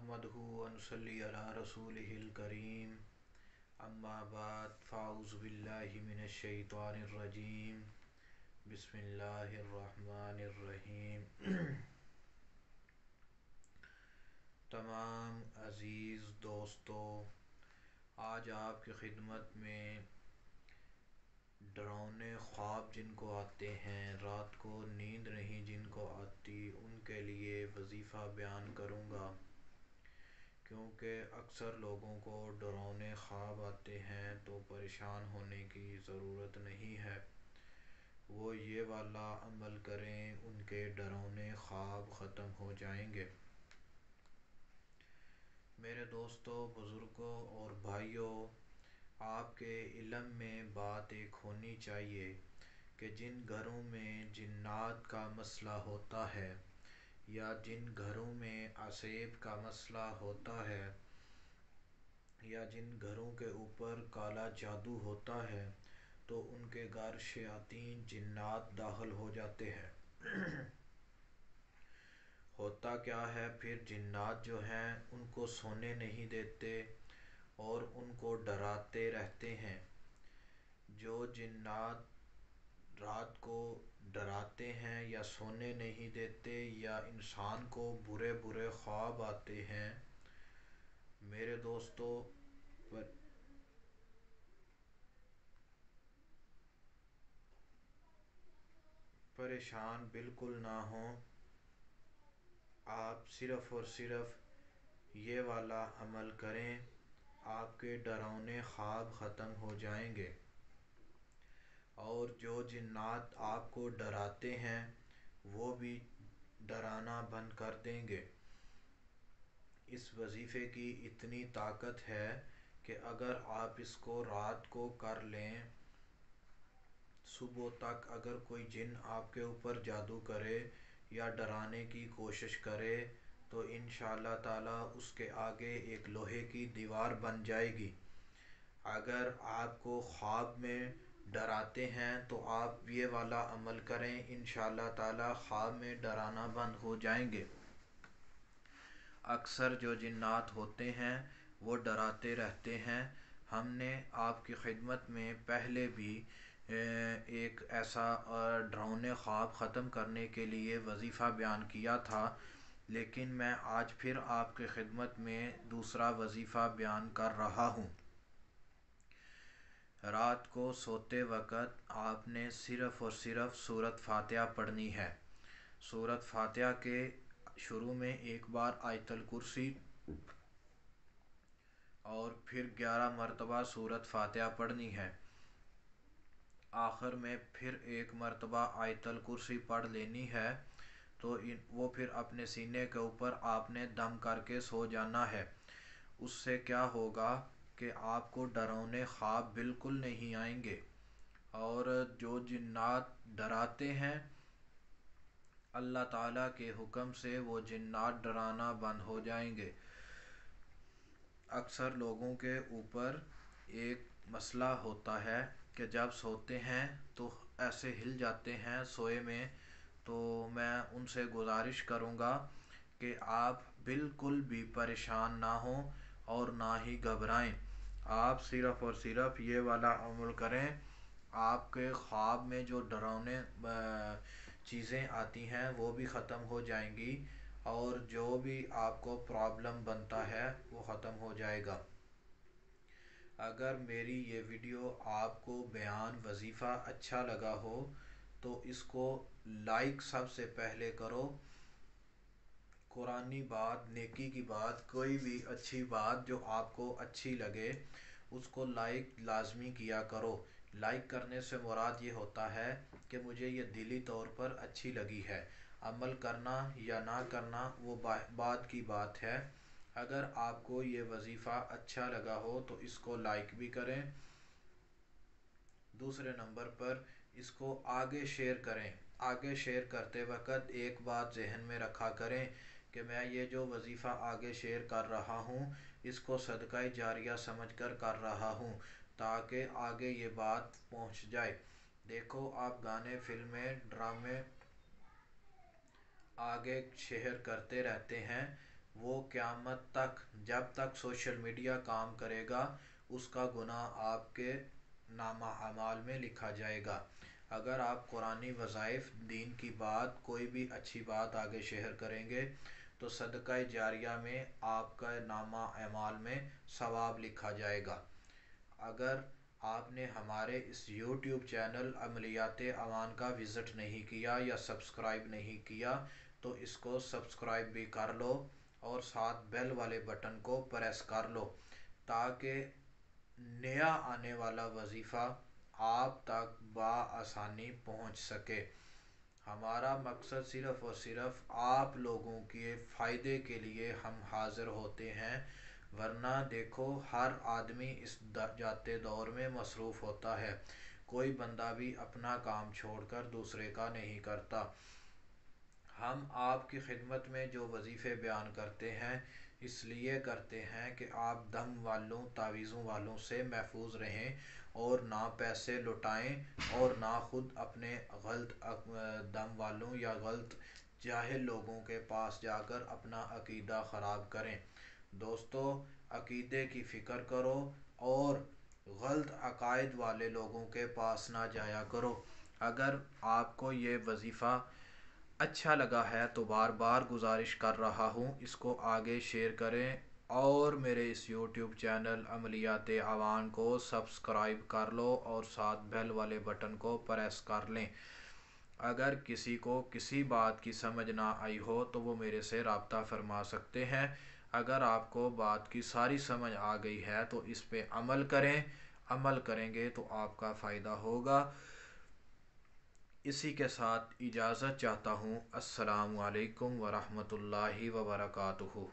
नहमदहु व नुसल्ली अला रसूलिहिल करीम अम्मा बाद फ़ाऊज़ु बिल्लाहि मिनश शैतानिर रजीम बिस्मिल्लाहिर रहमानिर रहीम। तमाम अज़ीज़ दोस्तों, आज आपकी खिदमत में डरावने ख्वाब जिनको आते हैं, रात को नींद नहीं जिनको आती, उनके लिए वजीफ़ा बयान करूँगा। क्योंकि अक्सर लोगों को डरावने ख्वाब आते हैं तो परेशान होने की ज़रूरत नहीं है, वो ये वाला अमल करें, उनके डरावने ख्वाब ख़त्म हो जाएंगे। मेरे दोस्तों, बुज़ुर्गों और भाइयों, आपके इल्म में बात एक होनी चाहिए कि जिन घरों में जिन्नात का मसला होता है या जिन घरों में असेब का मसला होता है या जिन घरों के ऊपर काला जादू होता है तो उनके घर शयातीन जिन्नात दाखिल हो जाते हैं। होता क्या है, फिर जिन्नात जो हैं उनको सोने नहीं देते और उनको डराते रहते हैं। जो जिन्नात रात को डराते हैं या सोने नहीं देते या इंसान को बुरे बुरे ख्वाब आते हैं, मेरे दोस्तों परेशान बिल्कुल ना हो। आप सिर्फ़ और सिर्फ ये वाला अमल करें, आपके डरावने ख्वाब ख़त्म हो जाएंगे और जो जिन्नात आपको डराते हैं वो भी डराना बंद कर देंगे। इस वजीफ़े की इतनी ताकत है कि अगर आप इसको रात को कर लें, सुबह तक अगर कोई जिन आपके ऊपर जादू करे या डराने की कोशिश करे तो इंशाअल्लाह ताला उसके आगे एक लोहे की दीवार बन जाएगी। अगर आपको ख्वाब में डराते हैं तो आप ये वाला अमल करें, इंशाअल्लाह ताला ख्वाब में डराना बंद हो जाएंगे। अक्सर जो जिन्नात होते हैं वो डराते रहते हैं। हमने आपकी खिदमत में पहले भी एक ऐसा डरावने ख्वाब ख़त्म करने के लिए वजीफ़ा बयान किया था, लेकिन मैं आज फिर आपकी खिदमत में दूसरा वजीफ़ा बयान कर रहा हूँ। रात को सोते वक़्त आपने सिर्फ़ और सिर्फ सूरत फ़ातिहा पढ़नी है। सूरत फ़ातिहा के शुरू में एक बार आयतल कुर्सी और फिर 11 मरतबा सूरत फ़ातिहा पढ़नी है। आखिर में फिर एक मरतबा आयतल कुर्सी पढ़ लेनी है। तो वो फिर अपने सीने के ऊपर आपने दम करके सो जाना है। उससे क्या होगा कि आपको डरावने ख्वाब बिल्कुल नहीं आएंगे और जो जिन्नात डराते हैं, अल्लाह ताला के हुक्म से वो जिन्नात डराना बंद हो जाएंगे। अक्सर लोगों के ऊपर एक मसला होता है कि जब सोते हैं तो ऐसे हिल जाते हैं सोए में। तो मैं उनसे गुजारिश करूँगा कि आप बिल्कुल भी परेशान ना हों और ना ही घबराएं। आप सिर्फ़ और सिर्फ ये वाला अमल करें, आपके ख्वाब में जो डरावने चीज़ें आती हैं वो भी ख़त्म हो जाएंगी और जो भी आपको प्रॉब्लम बनता है वो ख़त्म हो जाएगा। अगर मेरी ये वीडियो आपको बयान वजीफ़ा अच्छा लगा हो तो इसको लाइक सबसे पहले करो। कुरानी बात, नेकी की बात, कोई भी अच्छी बात जो आपको अच्छी लगे उसको लाइक लाजमी किया करो। लाइक करने से मुराद ये होता है कि मुझे ये दिली तौर पर अच्छी लगी है। अमल करना या ना करना वो बात की बात है। अगर आपको ये वजीफ़ा अच्छा लगा हो तो इसको लाइक भी करें। दूसरे नंबर पर इसको आगे शेयर करें। आगे शेयर करते वक्त एक बात जहन में रखा करें कि मैं ये जो वजीफ़ा आगे शेयर कर रहा हूँ इसको सदका जारिया समझकर कर रहा हूँ, ताकि आगे ये बात पहुँच जाए। देखो, आप गाने, फिल्में, ड्रामे आगे शेयर करते रहते हैं وہ قیامت تک جب تک سوشل میڈیا کام کرے گا اس کا گناہ آپ کے نامہ اعمال میں لکھا جائے گا۔ اگر آپ قرآنی وظائف دین کی بات کوئی بھی اچھی بات آگے شیئر کریں گے تو صدقہ جاریہ میں آپ کا نامہ اعمال میں ثواب لکھا جائے گا۔ اگر آپ نے ہمارے اس یوٹیوب چینل عملیات ایوان کا وزٹ نہیں کیا یا سبسکرائب نہیں کیا تو اس کو سبسکرائب بھی کر لو اور ساتھ بیل والے بٹن کو پریس کر لو تاکہ نیا آنے والا وظیفہ آپ تک بآسانی پہنچ سکے۔ ہمارا مقصد صرف اور صرف آپ لوگوں کے فائدے کے لیے ہم حاضر ہوتے ہیں، ورنہ دیکھو ہر آدمی اس جاتے دور میں مصروف ہوتا ہے، کوئی بندہ بھی اپنا کام چھوڑ کر دوسرے کا نہیں کرتا۔ ہم آپ کی خدمت میں جو وظیفے بیان کرتے ہیں اس لیے کرتے ہیں کہ آپ دم والوں تعویذوں والوں سے محفوظ رہیں اور نہ پیسے لٹائیں اور نہ خود اپنے غلط دم والوں یا غلط جاہل لوگوں کے پاس جا کر اپنا عقیدہ خراب کریں۔ دوستو، عقیدے کی فکر کرو اور غلط عقائد والے لوگوں کے پاس نہ جایا کرو۔ اگر آپ کو یہ وظیفہ اچھا لگا ہے تو بار بار گزارش کر رہا ہوں اس کو آگے شیئر کریں اور میرے اس یوٹیوب چینل عملیات ایوان کو سبسکرائب کر لو اور ساتھ بیل والے بٹن کو پریس کر لیں۔ اگر کسی کو کسی بات کی سمجھ نہ آئی ہو تو وہ میرے سے رابطہ فرما سکتے ہیں۔ اگر آپ کو بات کی ساری سمجھ آ گئی ہے تو اس پہ عمل کریں، عمل کریں گے تو آپ کا فائدہ ہوگا۔ اسی کے ساتھ اجازت چاہتا ہوں۔ السلام علیکم ورحمۃ اللہ وبرکاتہ۔